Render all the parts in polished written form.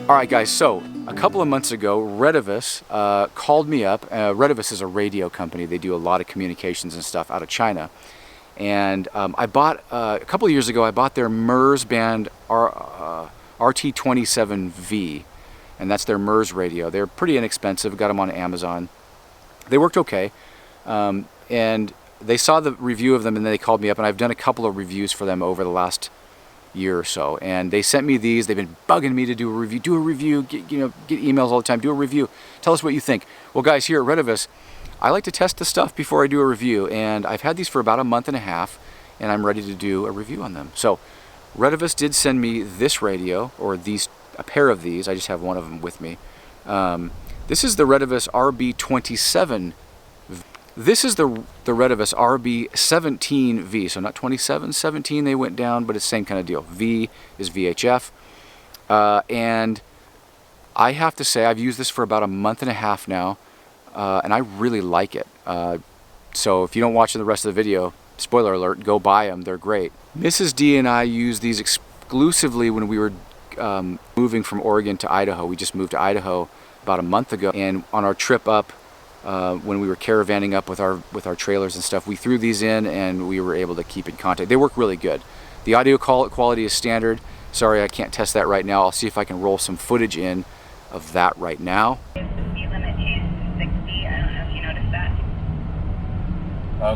Alright guys, so a couple of months ago, Retevis called me up. Retevis is a radio company. They do a lot of communications and stuff out of China. And I bought, a couple of years ago, I bought their Murs band RB17V. And that's their Murs radio. They're pretty inexpensive, got them on Amazon. They worked okay. And they saw the review of them and then they called me up, and I've done a couple of reviews for them over the last year or so, and they sent me these. They've been bugging me to do a review, get emails all the time, do a review, tell us what you think. Well guys, here at Retevis, I like to test the stuff before I do a review, and I've had these for about a month and a half, and I'm ready to do a review on them. So Retevis did send me this radio, or a pair of these. I just have one of them with me. This is the Retevis RB27. This is the Retevis RB17V, so not 27, 17 they went down, but it's the same kind of deal. V is VHF, and I have to say I've used this for about a month and a half now, and I really like it. So if you don't watch the rest of the video, spoiler alert, go buy them, they're great. Mrs. D and I used these exclusively when we were moving from Oregon to Idaho. We just moved to Idaho about a month ago, and on our trip up, when we were caravanning up with our trailers and stuff, we threw these in and we were able to keep in contact. They work really good. The audio quality is standard. Sorry, I can't test that right now. I'll see if I can roll some footage in of that right now. The speed limit is 60. I don't know if you noticed that.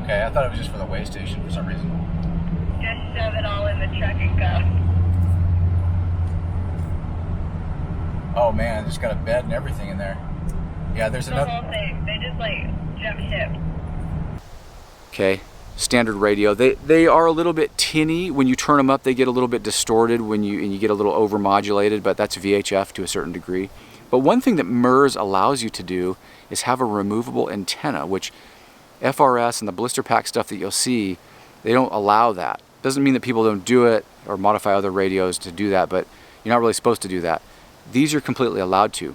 Okay, I thought it was just for the way station for some reason. Just shove it all in the truck and go. Oh man, it's got a bed and everything in there. Yeah, there's another. The whole thing. They just like jump ship. Okay, standard radio. They are a little bit tinny. When you turn them up, they get a little bit distorted and you get a little overmodulated, but that's VHF to a certain degree. But one thing that Murs allows you to do is have a removable antenna, which FRS and the blister pack stuff that you'll see, they don't allow that. Doesn't mean that people don't do it or modify other radios to do that, but you're not really supposed to do that. These are completely allowed to.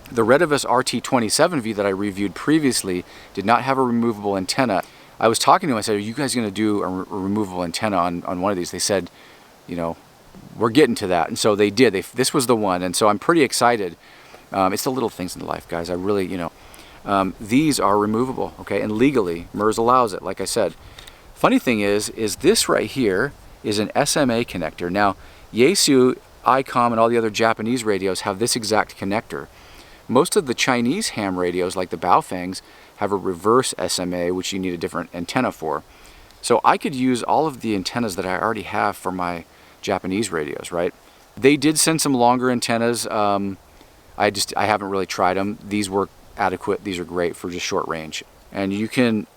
The Retevis RT27V that I reviewed previously did not have a removable antenna. I was talking to them, I said, are you guys going to do a removable antenna on one of these? They said, you know, we're getting to that. And so they did. This was the one, and so I'm pretty excited. It's the little things in life, guys. I really, these are removable, okay? And legally, Murs allows it, like I said. Funny thing is this right here is an SMA connector. Now, Yaesu, ICOM, and all the other Japanese radios have this exact connector. Most of the Chinese ham radios, like the Baofangs, have a reverse SMA, which you need a different antenna for. So I could use all of the antennas that I already have for my Japanese radios, right? They did send some longer antennas. I haven't really tried them. These work adequate. These are great for just short range. And you can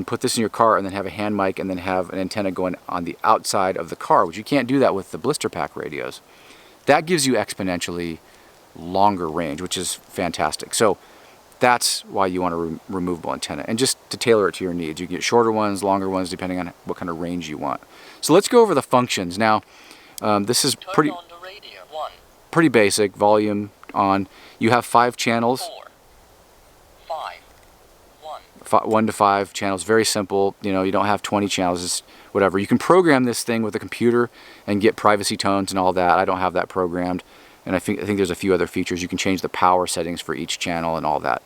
put this in your car and then have a hand mic and then have an antenna going on the outside of the car, which you can't do that with the blister pack radios. That gives you exponentially longer range, which is fantastic. So that's why you want a removable antenna, and just to tailor it to your needs. You get shorter ones, longer ones, depending on what kind of range you want. So let's go over the functions now. This is pretty basic. Volume on. You have 5 channels. 1 to 5 channels. Very simple. You don't have 20 channels. It's whatever. You can program this thing with a computer and get privacy tones and all that. I don't have that programmed. And I think there's a few other features. You can change the power settings for each channel and all that.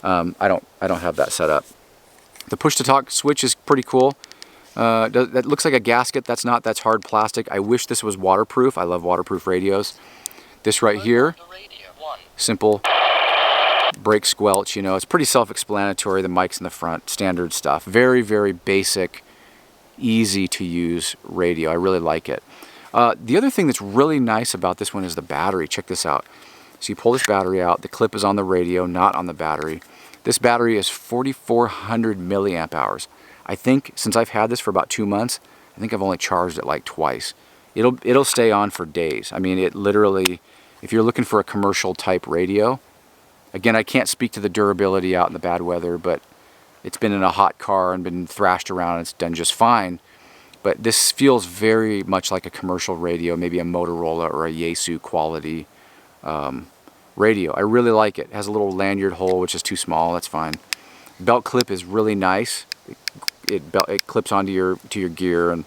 I don't have that set up. The push-to-talk switch is pretty cool. That looks like a gasket. That's not. That's hard plastic. I wish this was waterproof. I love waterproof radios. This right here, simple brake squelch. It's pretty self-explanatory. The mic's in the front, standard stuff. Very, very basic, easy to use radio. I really like it. The other thing that's really nice about this one is the battery. Check this out. So you pull this battery out. The clip is on the radio, not on the battery. This battery is 4,400 milliamp hours. I think since I've had this for about 2 months, I think I've only charged it like twice. It'll stay on for days. I mean, it literally, if you're looking for a commercial type radio, again, I can't speak to the durability out in the bad weather, but it's been in a hot car and been thrashed around and it's done just fine. But this feels very much like a commercial radio, maybe a Motorola or a Yaesu quality radio. I really like it. It has a little lanyard hole, which is too small. That's fine. Belt clip is really nice. It clips onto your gear, and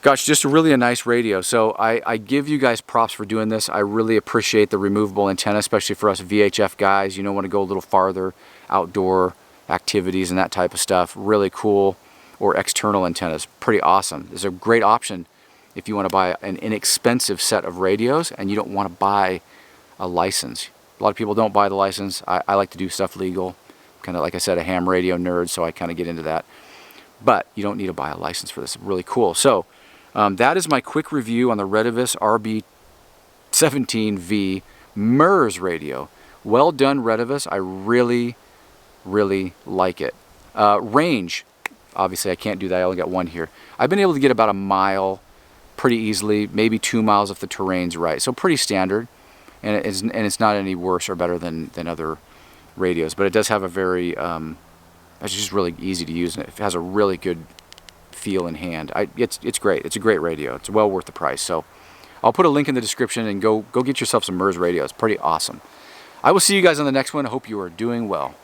Gosh, just really a nice radio. So I give you guys props for doing this. I really appreciate the removable antenna, especially for us VHF guys. You know, want to go a little farther, outdoor activities and that type of stuff. Really cool. Or external antennas. Pretty awesome. It's a great option if you want to buy an inexpensive set of radios and you don't want to buy a license. A lot of people don't buy the license. I like to do stuff legal. Kind of, like I said, a ham radio nerd, so I kind of get into that. But you don't need to buy a license for this. Really cool. So that is my quick review on the Retevis RB17V Murs radio. Well done, Retevis. I really, really like it. Range, obviously I can't do that. I only got one here. I've been able to get about a mile pretty easily, maybe 2 miles if the terrain's right. So pretty standard, and it's not any worse or better than other radios. But it does have a very, it's just really easy to use, and it has a really good feel in hand. It's great. It's a great radio. It's well worth the price. So I'll put a link in the description, and go get yourself some Murs radio. It's pretty awesome. I will see you guys on the next one. I hope you are doing well.